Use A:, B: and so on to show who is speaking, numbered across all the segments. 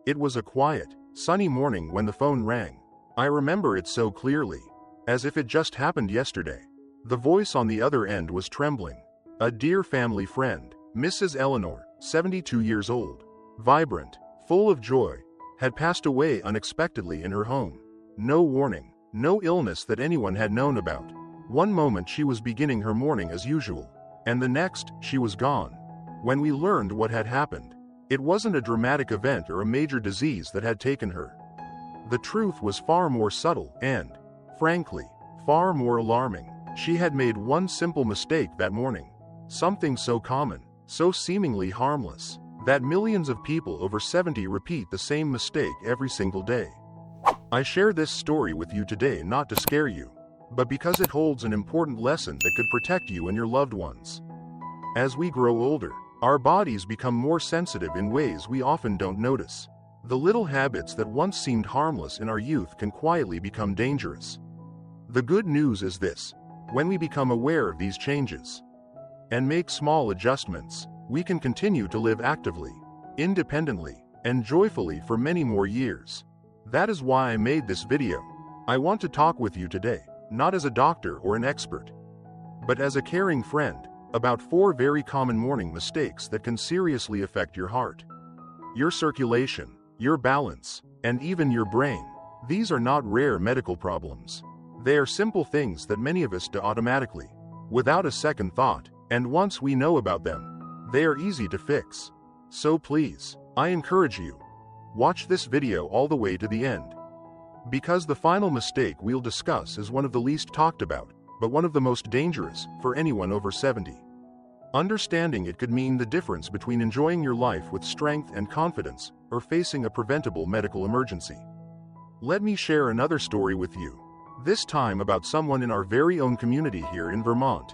A: It was a quiet, sunny morning when the phone rang. I remember it so clearly, as if it just happened yesterday. The voice on the other end was trembling. A dear family friend, Mrs. Eleanor, 72 years old, vibrant, full of joy, had passed away unexpectedly in her home. No warning, no illness that anyone had known about. One moment she was beginning her morning as usual, and the next, she was gone. When we learned what had happened, it wasn't a dramatic event or a major disease that had taken her. The truth was far more subtle and, frankly, far more alarming. She had made one simple mistake that morning. Something so common, so seemingly harmless, that millions of people over 70 repeat the same mistake every single day. I share this story with you today not to scare you, but because it holds an important lesson that could protect you and your loved ones. As we grow older, our bodies become more sensitive in ways we often don't notice. The little habits that once seemed harmless in our youth can quietly become dangerous. The good news is this: when we become aware of these changes and make small adjustments, we can continue to live actively, independently, and joyfully for many more years. That is why I made this video. I want to talk with you today, not as a doctor or an expert, but as a caring friend, about 4 very common morning mistakes that can seriously affect your heart, your circulation, your balance, and even your brain. These are not rare medical problems. They are simple things that many of us do automatically, without a second thought, and once we know about them, they are easy to fix. So please, I encourage you, watch this video all the way to the end. Because the final mistake we'll discuss is one of the least talked about, but one of the most dangerous for anyone over 70. Understanding it could mean the difference between enjoying your life with strength and confidence or facing a preventable medical emergency. Let me share another story with you, this time about someone in our very own community here in Vermont.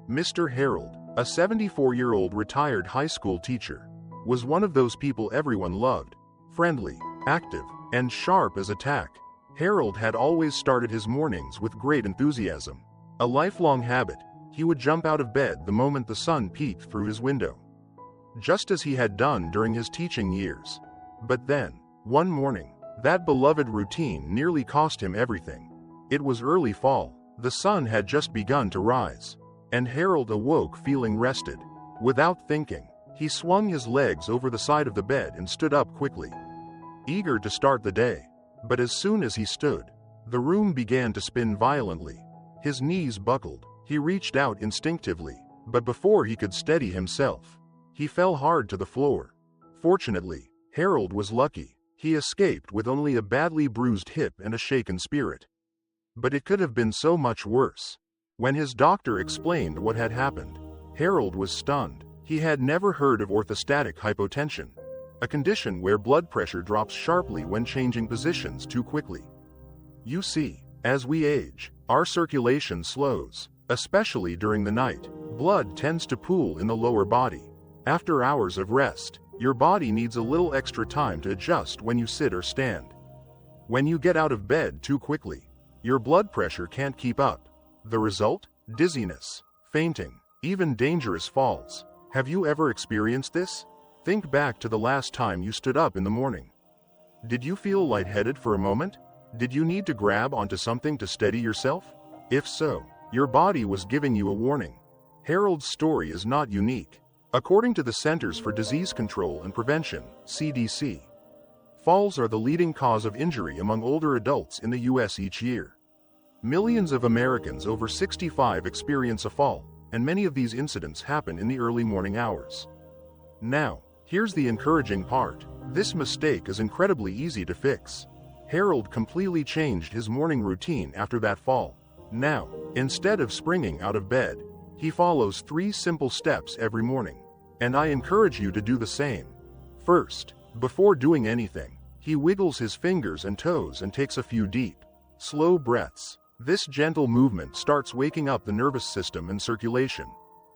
A: Mr. Harold, a 74-year-old retired high school teacher, was one of those people everyone loved, friendly, active, and sharp as a tack. Harold had always started his mornings with great enthusiasm. A lifelong habit, he would jump out of bed the moment the sun peeked through his window, just as he had done during his teaching years. But then, one morning, that beloved routine nearly cost him everything. It was early fall, the sun had just begun to rise, and Harold awoke feeling rested. Without thinking, he swung his legs over the side of the bed and stood up quickly, eager to start the day. But as soon as he stood, the room began to spin violently. His knees buckled. He reached out instinctively, but before he could steady himself, he fell hard to the floor. Fortunately, Harold was lucky. He escaped with only a badly bruised hip and a shaken spirit. But it could have been so much worse. When his doctor explained what had happened, Harold was stunned. He had never heard of orthostatic hypotension, a condition where blood pressure drops sharply when changing positions too quickly. You see, as we age, our circulation slows, especially during the night. Blood tends to pool in the lower body. After hours of rest, your body needs a little extra time to adjust when you sit or stand. When you get out of bed too quickly, your blood pressure can't keep up. The result? Dizziness, fainting, even dangerous falls. Have you ever experienced this? Think back to the last time you stood up in the morning. Did you feel lightheaded for a moment? Did you need to grab onto something to steady yourself? If so, your body was giving you a warning. Harold's story is not unique. According to the Centers for Disease Control and Prevention, CDC, falls are the leading cause of injury among older adults in the U.S. each year. Millions of Americans over 65 experience a fall, and many of these incidents happen in the early morning hours. Now, here's the encouraging part. This mistake is incredibly easy to fix. Harold completely changed his morning routine after that fall. Now, instead of springing out of bed, he follows 3 simple steps every morning. And I encourage you to do the same. First, before doing anything, he wiggles his fingers and toes and takes a few deep, slow breaths. This gentle movement starts waking up the nervous system and circulation.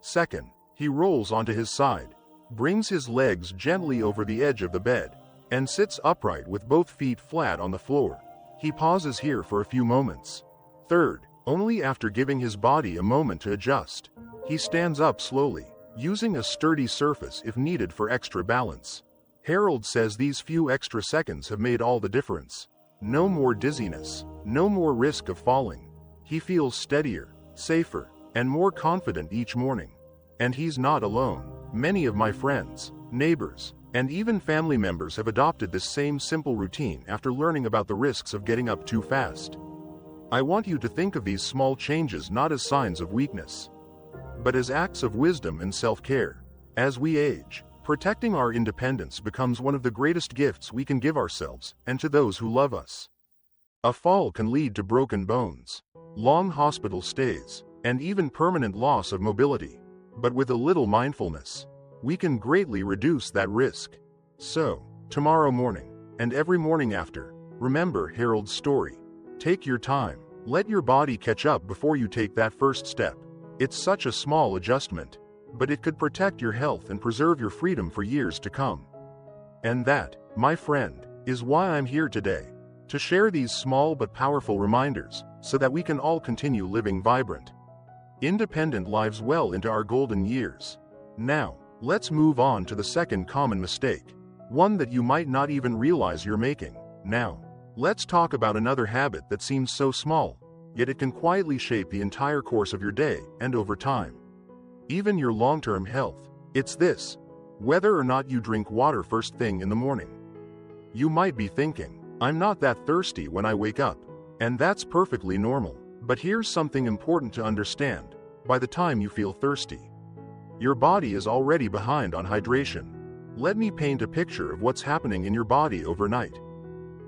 A: Second, he rolls onto his side, brings his legs gently over the edge of the bed, and sits upright with both feet flat on the floor. He pauses here for a few moments. Third, only after giving his body a moment to adjust, he stands up slowly, using a sturdy surface if needed for extra balance. Harold says these few extra seconds have made all the difference. No more dizziness, no more risk of falling. He feels steadier, safer, and more confident each morning. And he's not alone. Many of my friends, neighbors, and even family members have adopted this same simple routine after learning about the risks of getting up too fast. I want you to think of these small changes not as signs of weakness, but as acts of wisdom and self-care. As we age, protecting our independence becomes one of the greatest gifts we can give ourselves and to those who love us. A fall can lead to broken bones, long hospital stays, and even permanent loss of mobility. But with a little mindfulness, we can greatly reduce that risk. So, tomorrow morning, and every morning after, remember Harold's story. Take your time. Let your body catch up before you take that first step. It's such a small adjustment, but it could protect your health and preserve your freedom for years to come. And that, my friend, is why I'm here today, to share these small but powerful reminders, so that we can all continue living vibrant, independent lives well into our golden years. Now, let's move on to the second common mistake, one that you might not even realize you're making. Now, let's talk about another habit that seems so small, yet it can quietly shape the entire course of your day and over time, even your long-term health. It's this: whether or not you drink water first thing in the morning. You might be thinking, I'm not that thirsty when I wake up, and that's perfectly normal. But here's something important to understand. By the time you feel thirsty, your body is already behind on hydration. Let me paint a picture of what's happening in your body overnight.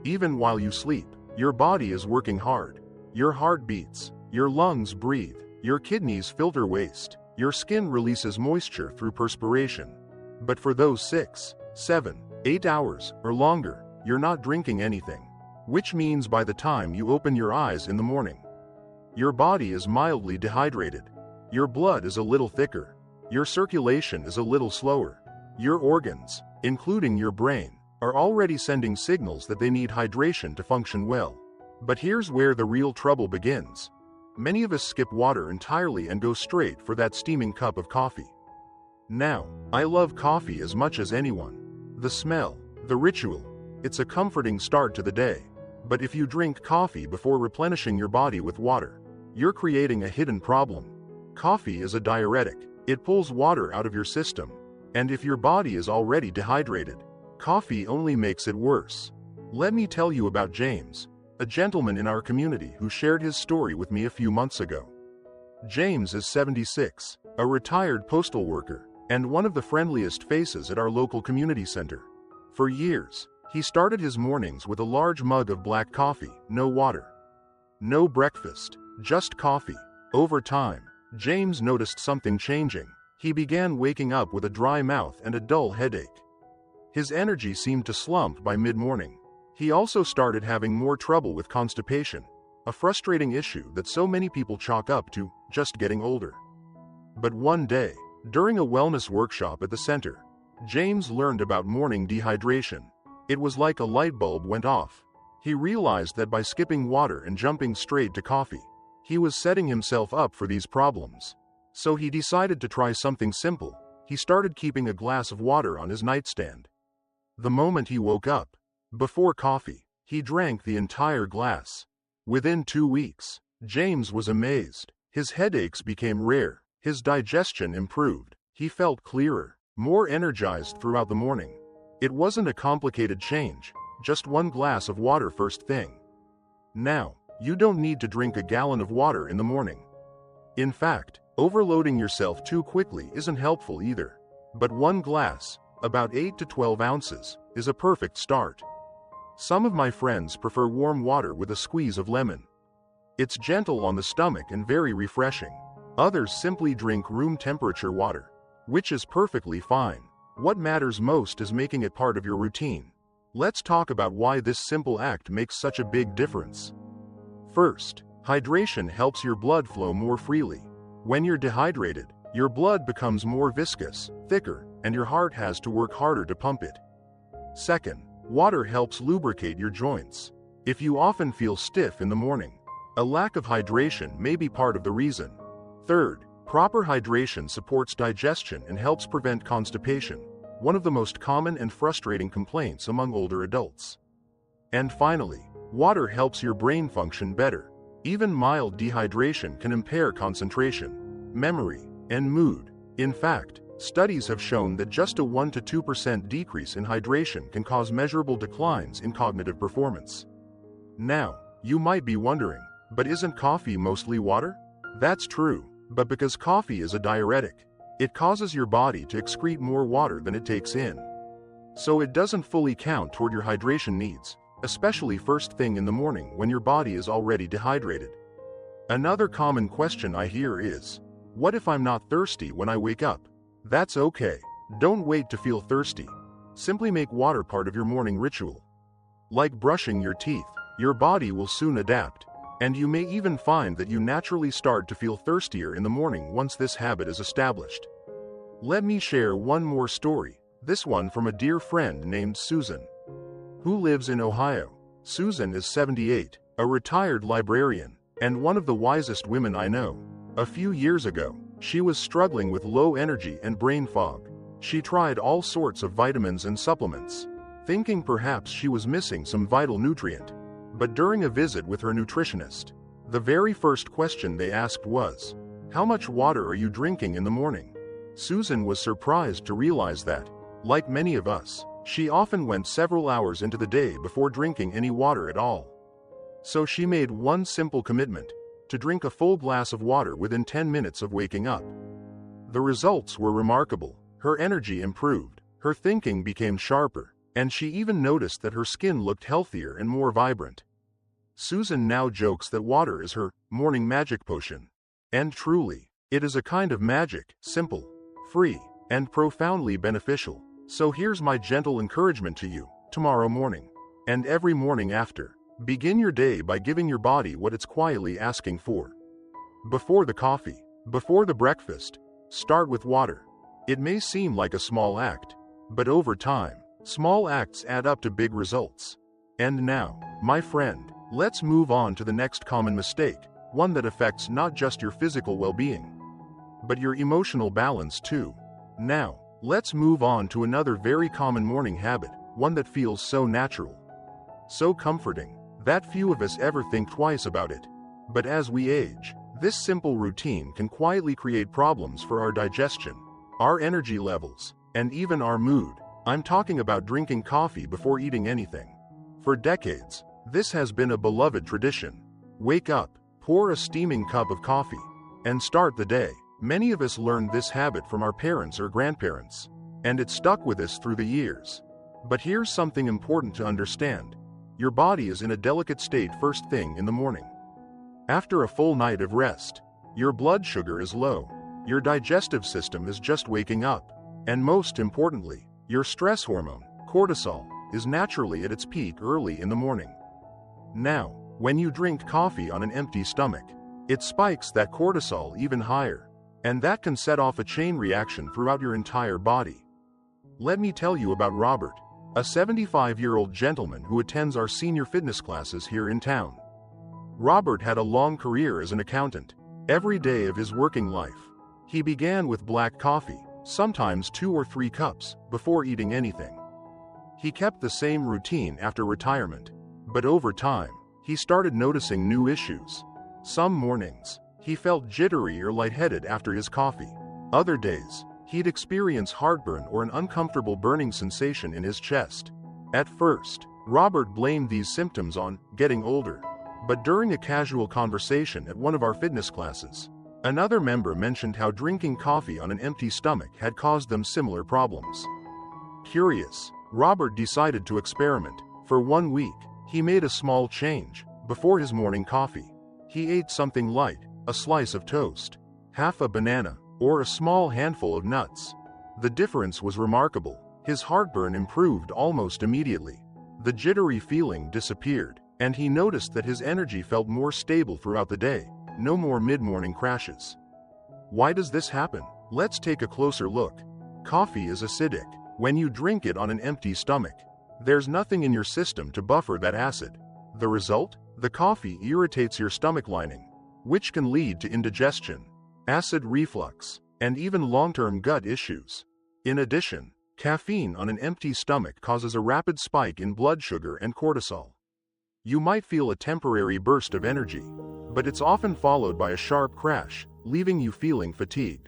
A: Even while you sleep, your body is working hard. Your heart beats, your lungs breathe, your kidneys filter waste, your skin releases moisture through perspiration. But for those 6, 7, 8 hours or longer, you're not drinking anything. Which means by the time you open your eyes in the morning, your body is mildly dehydrated. Your blood is a little thicker. Your circulation is a little slower. Your organs, including your brain, are already sending signals that they need hydration to function well. But here's where the real trouble begins. Many of us skip water entirely and go straight for that steaming cup of coffee. Now, I love coffee as much as anyone. The smell, the ritual, it's a comforting start to the day. But if you drink coffee before replenishing your body with water, you're creating a hidden problem. Coffee is a diuretic. It pulls water out of your system. And if your body is already dehydrated, coffee only makes it worse. Let me tell you about James, a gentleman in our community who shared his story with me a few months ago. James is 76, a retired postal worker, and one of the friendliest faces at our local community center. For years, he started his mornings with a large mug of black coffee, no water. No breakfast, just coffee. Over time, James noticed something changing. He began waking up with a dry mouth and a dull headache. His energy seemed to slump by mid-morning. He also started having more trouble with constipation, a frustrating issue that so many people chalk up to just getting older. But one day, during a wellness workshop at the center, James learned about morning dehydration. It was like a light bulb went off. He realized that by skipping water and jumping straight to coffee, he was setting himself up for these problems. So he decided to try something simple. He started keeping a glass of water on his nightstand. The moment he woke up, before coffee, he drank the entire glass. Within 2 weeks, James was amazed. His headaches became rare. His digestion improved. He felt clearer, more energized throughout the morning. It wasn't a complicated change, just 1 glass of water first thing. Now, you don't need to drink a gallon of water in the morning. In fact, overloading yourself too quickly isn't helpful either. But 1 glass, about 8 to 12 ounces, is a perfect start. Some of my friends prefer warm water with a squeeze of lemon. It's gentle on the stomach and very refreshing. Others simply drink room temperature water, which is perfectly fine. What matters most is making it part of your routine. Let's talk about why this simple act makes such a big difference. First, hydration helps your blood flow more freely. When you're dehydrated, your blood becomes more viscous, thicker, and your heart has to work harder to pump it. Second, water helps lubricate your joints. If you often feel stiff in the morning, a lack of hydration may be part of the reason. Third, proper hydration supports digestion and helps prevent constipation. one of the most common and frustrating complaints among older adults. And finally, water helps your brain function better. Even mild dehydration can impair concentration, memory, and mood. In fact, studies have shown that just a 1 to 2% decrease in hydration can cause measurable declines in cognitive performance. Now, you might be wondering, but isn't coffee mostly water? That's true, but because coffee is a diuretic, it causes your body to excrete more water than it takes in. So it doesn't fully count toward your hydration needs, especially first thing in the morning when your body is already dehydrated. Another common question I hear is, what if I'm not thirsty when I wake up? That's okay. Don't wait to feel thirsty. Simply make water part of your morning ritual. Like brushing your teeth, your body will soon adapt, and you may even find that you naturally start to feel thirstier in the morning once this habit is established. Let me share one more story, this one from a dear friend named Susan, who lives in Ohio. Susan is 78, a retired librarian, and one of the wisest women I know. A few years ago, she was struggling with low energy and brain fog. She tried all sorts of vitamins and supplements, thinking perhaps she was missing some vital nutrient. But during a visit with her nutritionist, the very first question they asked was, "How much water are you drinking in the morning?" Susan was surprised to realize that, like many of us, she often went several hours into the day before drinking any water at all. So she made one simple commitment: to drink a full glass of water within 10 minutes of waking up. The results were remarkable. Her energy improved, her thinking became sharper, and she even noticed that her skin looked healthier and more vibrant. Susan now jokes that water is her morning magic potion. And truly, it is a kind of magic, simple, free, and profoundly beneficial. So here's my gentle encouragement to you: tomorrow morning, and every morning after, begin your day by giving your body what it's quietly asking for. Before the coffee, before the breakfast, start with water. It may seem like a small act, but over time, small acts add up to big results. And now, my friend, let's move on to the next common mistake, one that affects not just your physical well-being, but your emotional balance too. Now, let's move on to another very common morning habit, one that feels so natural, so comforting, that few of us ever think twice about it. But as we age, this simple routine can quietly create problems for our digestion, our energy levels, and even our mood. I'm talking about drinking coffee before eating anything. For decades, this has been a beloved tradition. Wake up, pour a steaming cup of coffee, and start the day. Many of us learned this habit from our parents or grandparents, and it stuck with us through the years. But here's something important to understand. Your body is in a delicate state first thing in the morning. After a full night of rest, your blood sugar is low, your digestive system is just waking up, and most importantly, your stress hormone, cortisol, is naturally at its peak early in the morning. Now, when you drink coffee on an empty stomach, it spikes that cortisol even higher, and that can set off a chain reaction throughout your entire body. Let me tell you about Robert, a 75-year-old gentleman who attends our senior fitness classes here in town. Robert had a long career as an accountant. Every day of his working life, he began with black coffee, sometimes 2 or 3 cups, before eating anything. He kept the same routine after retirement, but over time, he started noticing new issues. Some mornings, he felt jittery or lightheaded after his coffee. Other days, he'd experience heartburn or an uncomfortable burning sensation in his chest. At first, Robert blamed these symptoms on getting older, but during a casual conversation at one of our fitness classes, another member mentioned how drinking coffee on an empty stomach had caused them similar problems. Curious, Robert decided to experiment. For 1 week, he made a small change. Before his morning coffee, he ate something light, a slice of toast, half a banana, or a small handful of nuts. The difference was remarkable. His heartburn improved almost immediately. The jittery feeling disappeared, and he noticed that his energy felt more stable throughout the day. No more mid-morning crashes. Why does this happen? Let's take a closer look. Coffee is acidic. When you drink it on an empty stomach, there's nothing in your system to buffer that acid. The result? The coffee irritates your stomach lining, which can lead to indigestion, acid reflux, and even long-term gut issues. In addition, Caffeine on an empty stomach causes a rapid spike in blood sugar and cortisol. You might feel a temporary burst of energy, but it's often followed by a sharp crash, leaving you feeling fatigued,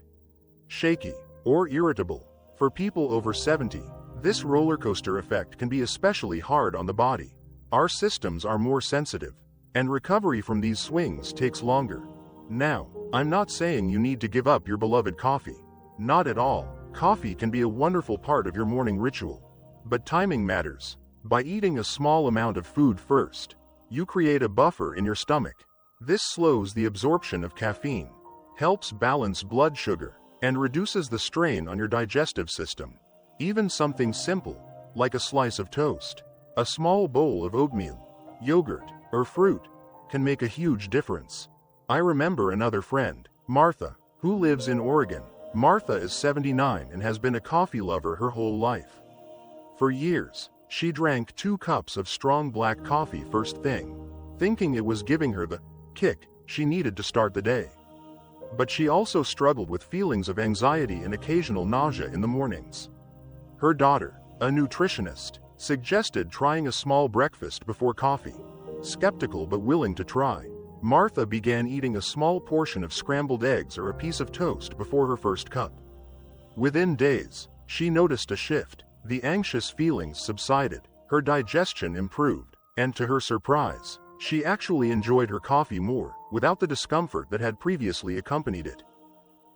A: shaky, or irritable. For people over 70, this roller coaster effect can be especially hard on the body. Our systems are more sensitive, and recovery from these swings takes longer. Now, I'm not saying you need to give up your beloved coffee. Not at all. Coffee can be a wonderful part of your morning ritual. But timing matters. By eating a small amount of food first, you create a buffer in your stomach. This slows the absorption of caffeine, helps balance blood sugar, and reduces the strain on your digestive system. Even something simple, like a slice of toast, a small bowl of oatmeal, yogurt, or fruit, can make a huge difference. I remember another friend, Martha, who lives in Oregon. Martha is 79 and has been a coffee lover her whole life. For years, she drank 2 cups of strong black coffee first thing, thinking it was giving her the kick she needed to start the day. But she also struggled with feelings of anxiety and occasional nausea in the mornings. Her daughter, a nutritionist, suggested trying a small breakfast before coffee. Skeptical but willing to try, Martha began eating a small portion of scrambled eggs or a piece of toast before her first cup. Within days, she noticed a shift. The anxious feelings subsided, her digestion improved, and to her surprise, she actually enjoyed her coffee more, without the discomfort that had previously accompanied it.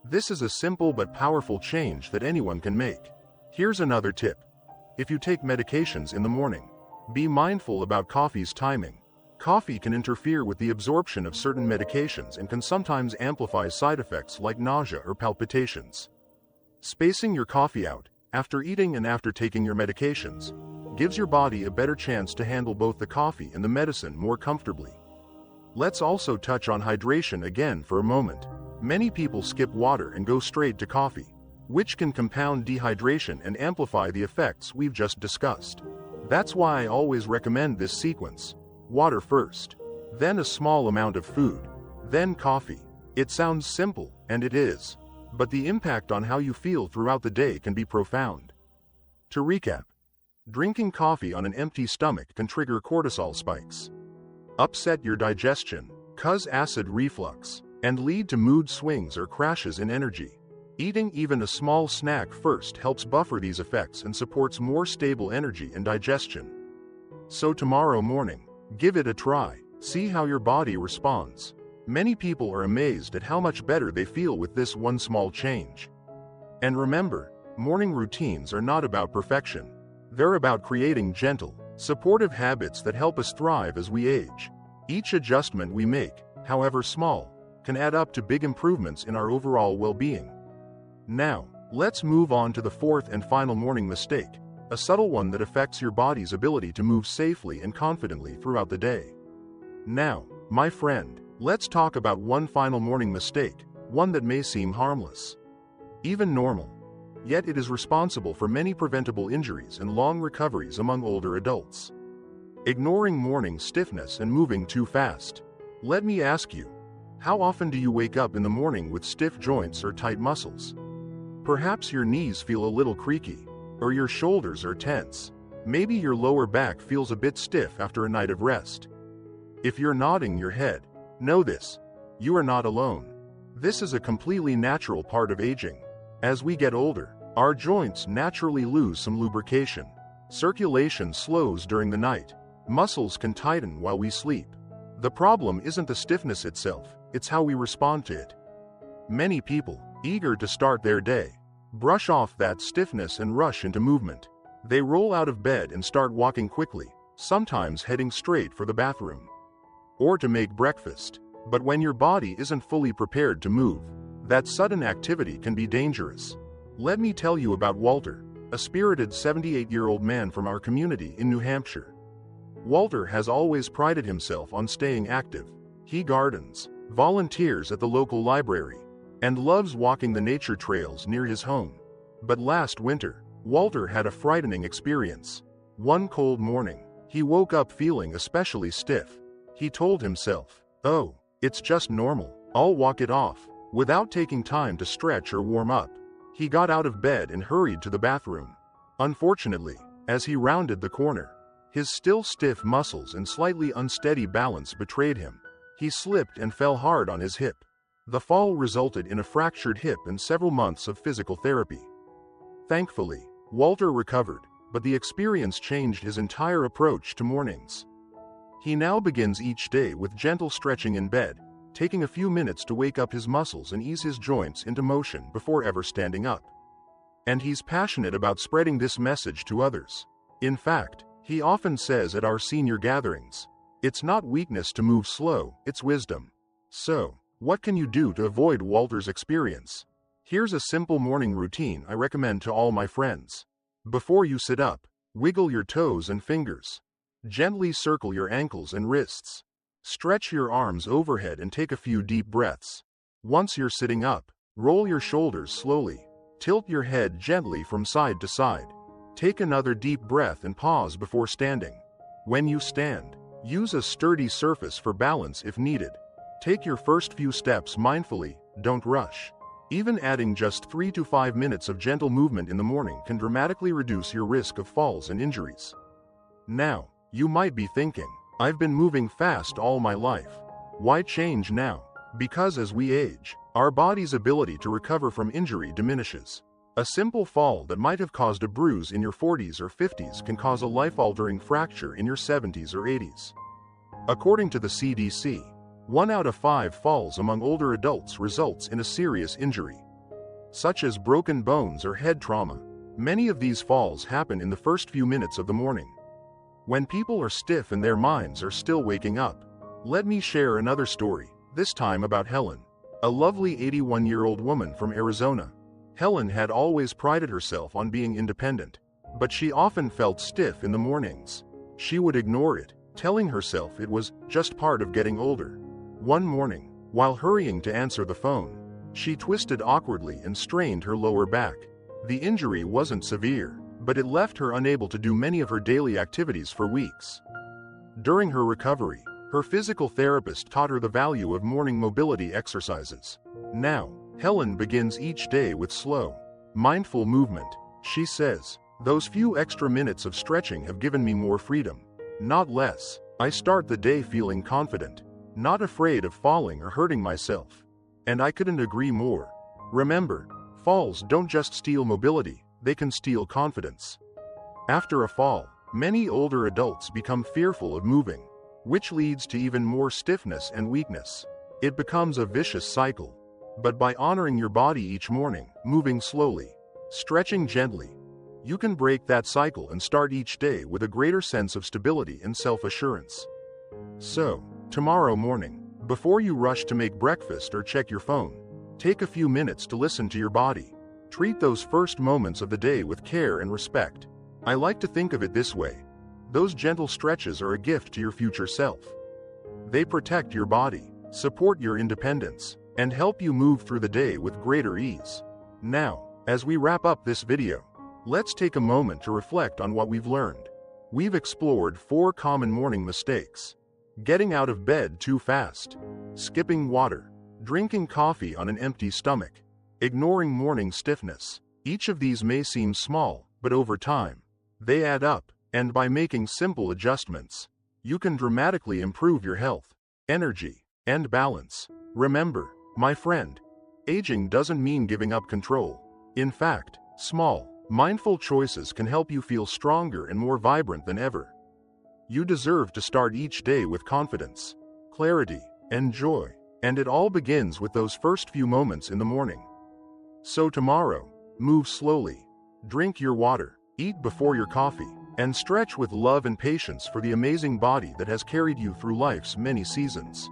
A: This is a simple but powerful change that anyone can make. Here's another tip. If you take medications in the morning, be mindful about coffee's timing. Coffee can interfere with the absorption of certain medications and can sometimes amplify side effects like nausea or palpitations. Spacing your coffee out, after eating and after taking your medications, gives your body a better chance to handle both the coffee and the medicine more comfortably. Let's also touch on hydration again for a moment. Many people skip water and go straight to coffee, which can compound dehydration and amplify the effects we've just discussed. That's why I always recommend this sequence. Water first, then a small amount of food, then coffee. It sounds simple, and it is, but the impact on how you feel throughout the day can be profound. To recap, drinking coffee on an empty stomach can trigger cortisol spikes, upset your digestion, cause acid reflux, and lead to mood swings or crashes in energy. Eating even a small snack first helps buffer these effects and supports more stable energy and digestion. So tomorrow morning, give it a try, see how your body responds. Many people are amazed at how much better they feel with this one small change. And remember, morning routines are not about perfection. They're about creating gentle, supportive habits that help us thrive as we age. Each adjustment we make, however small, can add up to big improvements in our overall well-being. Now, let's move on to the fourth and final morning mistake, a subtle one that affects your body's ability to move safely and confidently throughout the day. Now, my friend, let's talk about one final morning mistake, one that may seem harmless, even normal, yet it is responsible for many preventable injuries and long recoveries among older adults. Ignoring morning stiffness and moving too fast. Let me ask you, how often do you wake up in the morning with stiff joints or tight muscles? Perhaps your knees feel a little creaky, or your shoulders are tense. Maybe your lower back feels a bit stiff after a night of rest. If you're nodding your head, know this: you are not alone. This is a completely natural part of aging. As we get older, our joints naturally lose some lubrication. Circulation slows during the night. Muscles can tighten while we sleep. The problem isn't the stiffness itself, it's how we respond to it. Many people, eager to start their day, brush off that stiffness and rush into movement. They roll out of bed and start walking quickly, sometimes heading straight for the bathroom or to make breakfast. But when your body isn't fully prepared to move, that sudden activity can be dangerous. Let me tell you about Walter, a spirited 78-year-old man from our community in New Hampshire. Walter has always prided himself on staying active. He gardens, volunteers at the local library, and loves walking the nature trails near his home. But last winter, Walter had a frightening experience. One cold morning, he woke up feeling especially stiff. He told himself, "Oh, it's just normal, I'll walk it off." Without taking time to stretch or warm up, he got out of bed and hurried to the bathroom. Unfortunately, as he rounded the corner, his still stiff muscles and slightly unsteady balance betrayed him. He slipped and fell hard on his hip. The fall resulted in a fractured hip and several months of physical therapy. Thankfully, Walter recovered, but the experience changed his entire approach to mornings. He now begins each day with gentle stretching in bed, taking a few minutes to wake up his muscles and ease his joints into motion before ever standing up. And he's passionate about spreading this message to others. In fact, he often says at our senior gatherings, "It's not weakness to move slow, it's wisdom." So, what can you do to avoid Walter's experience? Here's a simple morning routine I recommend to all my friends. Before you sit up, wiggle your toes and fingers. Gently circle your ankles and wrists. Stretch your arms overhead and take a few deep breaths. Once you're sitting up, roll your shoulders slowly. Tilt your head gently from side to side. Take another deep breath and pause before standing. When you stand, use a sturdy surface for balance if needed. Take your first few steps mindfully, don't rush. Even adding just 3 to 5 minutes of gentle movement in the morning can dramatically reduce your risk of falls and injuries. Now, you might be thinking, "I've been moving fast all my life. Why change now?" Because as we age, our body's ability to recover from injury diminishes. A simple fall that might have caused a bruise in your 40s or 50s can cause a life-altering fracture in your 70s or 80s. According to the CDC, 1 out of 5 falls among older adults results in a serious injury, such as broken bones or head trauma. Many of these falls happen in the first few minutes of the morning, when people are stiff and their minds are still waking up. Let me share another story, this time about Helen, a lovely 81-year-old woman from Arizona. Helen had always prided herself on being independent, but she often felt stiff in the mornings. She would ignore it, telling herself it was just part of getting older. One morning, while hurrying to answer the phone, she twisted awkwardly and strained her lower back. The injury wasn't severe, but it left her unable to do many of her daily activities for weeks. During her recovery, her physical therapist taught her the value of morning mobility exercises. Now, Helen begins each day with slow, mindful movement. She says, "Those few extra minutes of stretching have given me more freedom, not less. I start the day feeling confident, not afraid of falling or hurting myself." And I couldn't agree more. Remember, falls don't just steal mobility, they can steal confidence. After a fall, many older adults become fearful of moving, which leads to even more stiffness and weakness. It becomes a vicious cycle. But by honoring your body each morning, moving slowly, stretching gently, you can break that cycle and start each day with a greater sense of stability and self-assurance. So, tomorrow morning, before you rush to make breakfast or check your phone, take a few minutes to listen to your body. Treat those first moments of the day with care and respect. I like to think of it this way: those gentle stretches are a gift to your future self. They protect your body, support your independence, and help you move through the day with greater ease. Now, as we wrap up this video, let's take a moment to reflect on what we've learned. We've explored 4 common morning mistakes: getting out of bed too fast, skipping water, drinking coffee on an empty stomach, ignoring morning stiffness. Each of these may seem small, but over time, they add up, and by making simple adjustments, you can dramatically improve your health, energy, and balance. Remember, my friend, aging doesn't mean giving up control. In fact, small, mindful choices can help you feel stronger and more vibrant than ever. You deserve to start each day with confidence, clarity, and joy, and it all begins with those first few moments in the morning. So tomorrow, move slowly, drink your water, eat before your coffee, and stretch with love and patience for the amazing body that has carried you through life's many seasons.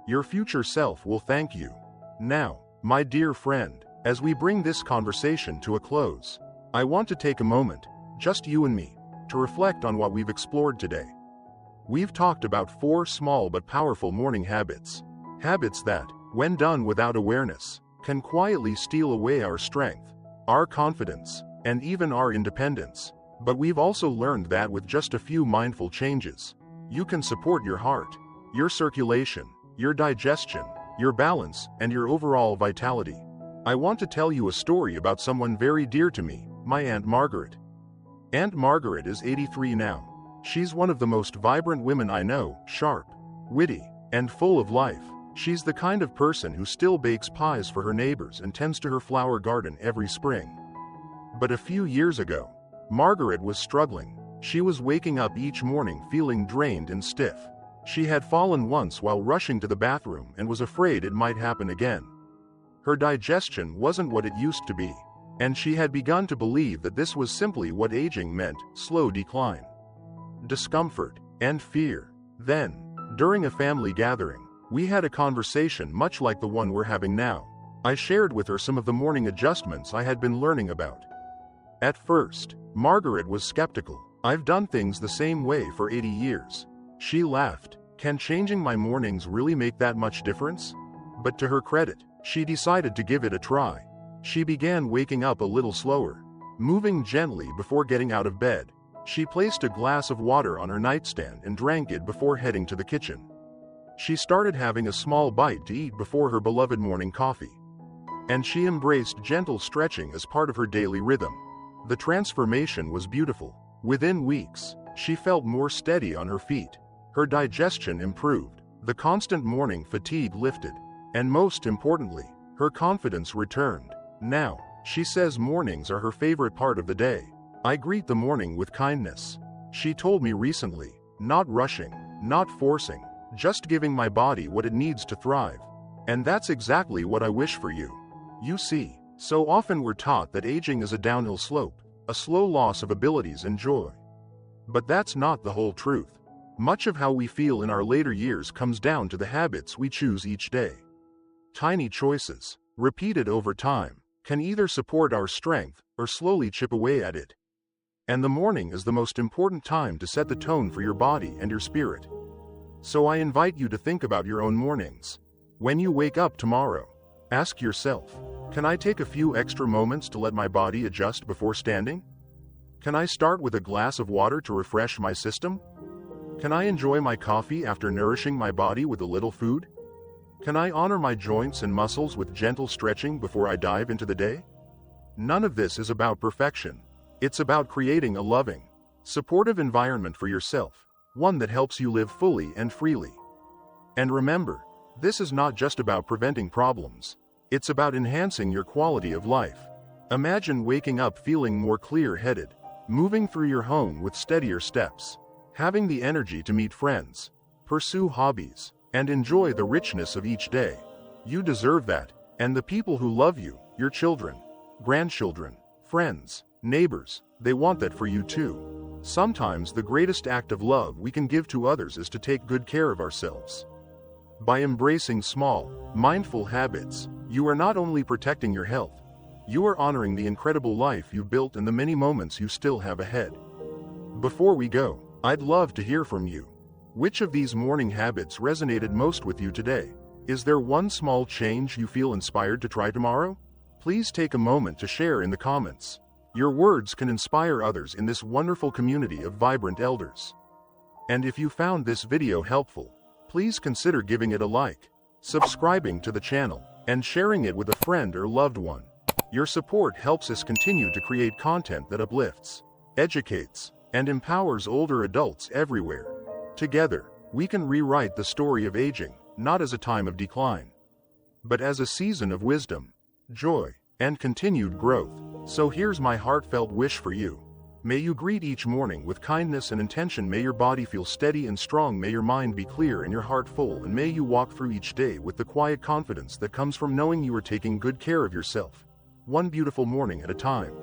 A: Your future self will thank you. Now, my dear friend, as we bring this conversation to a close, I want to take a moment, just you and me, to reflect on what we've explored today. We've talked about 4 small but powerful morning habits. Habits that, when done without awareness, can quietly steal away our strength, our confidence, and even our independence. But we've also learned that with just a few mindful changes, you can support your heart, your circulation, your digestion, your balance, and your overall vitality. I want to tell you a story about someone very dear to me, my Aunt Margaret. Aunt Margaret is 83 now. She's one of the most vibrant women I know, sharp, witty, and full of life. She's the kind of person who still bakes pies for her neighbors and tends to her flower garden every spring. But a few years ago, Margaret was struggling. She was waking up each morning feeling drained and stiff. She had fallen once while rushing to the bathroom and was afraid it might happen again. Her digestion wasn't what it used to be, and she had begun to believe that this was simply what aging meant: slow decline, discomfort, and fear. Then, during a family gathering, we had a conversation much like the one we're having now. I shared with her some of the morning adjustments I had been learning about. At first, Margaret was skeptical. "I've done things the same way for 80 years. She laughed. "Can changing my mornings really make that much difference?" But to her credit, she decided to give it a try. She began waking up a little slower, moving gently before getting out of bed. She placed a glass of water on her nightstand and drank it before heading to the kitchen. She started having a small bite to eat before her beloved morning coffee. And she embraced gentle stretching as part of her daily rhythm. The transformation was beautiful. Within weeks, she felt more steady on her feet. Her digestion improved, the constant morning fatigue lifted, and most importantly, her confidence returned. Now, she says mornings are her favorite part of the day. "I greet the morning with kindness," she told me recently, "not rushing, not forcing, just giving my body what it needs to thrive." And that's exactly what I wish for you. You see, so often we're taught that aging is a downhill slope, a slow loss of abilities and joy. But that's not the whole truth. Much of how we feel in our later years comes down to the habits we choose each day. Tiny choices, repeated over time, can either support our strength or slowly chip away at it. And the morning is the most important time to set the tone for your body and your spirit. So I invite you to think about your own mornings. When you wake up tomorrow, ask yourself, "Can I take a few extra moments to let my body adjust before standing? Can I start with a glass of water to refresh my system? Can I enjoy my coffee after nourishing my body with a little food? Can I honor my joints and muscles with gentle stretching before I dive into the day?" None of this is about perfection. It's about creating a loving, supportive environment for yourself, one that helps you live fully and freely. And remember, this is not just about preventing problems. It's about enhancing your quality of life. Imagine waking up feeling more clear-headed, moving through your home with steadier steps, having the energy to meet friends, pursue hobbies, and enjoy the richness of each day. You deserve that, and the people who love you, your children, grandchildren, friends, neighbors, they want that for you too. Sometimes the greatest act of love we can give to others is to take good care of ourselves. By embracing small, mindful habits, you are not only protecting your health, you are honoring the incredible life you've built and the many moments you still have ahead. Before we go, I'd love to hear from you. Which of these morning habits resonated most with you today? Is there one small change you feel inspired to try tomorrow? Please take a moment to share in the comments. Your words can inspire others in this wonderful community of vibrant elders. And if you found this video helpful, please consider giving it a like, subscribing to the channel, and sharing it with a friend or loved one. Your support helps us continue to create content that uplifts, educates, and empowers older adults everywhere. Together, we can rewrite the story of aging, not as a time of decline, but as a season of wisdom, joy, and continued growth. So here's my heartfelt wish for you. May you greet each morning with kindness and intention. May your body feel steady and strong. May your mind be clear and your heart full. And may you walk through each day with the quiet confidence that comes from knowing you are taking good care of yourself, one beautiful morning at a time.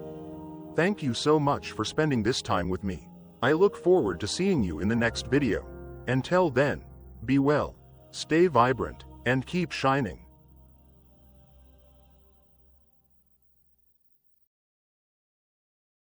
A: Thank you so much for spending this time with me. I look forward to seeing you in the next video. Until then, be well, stay vibrant, and keep shining.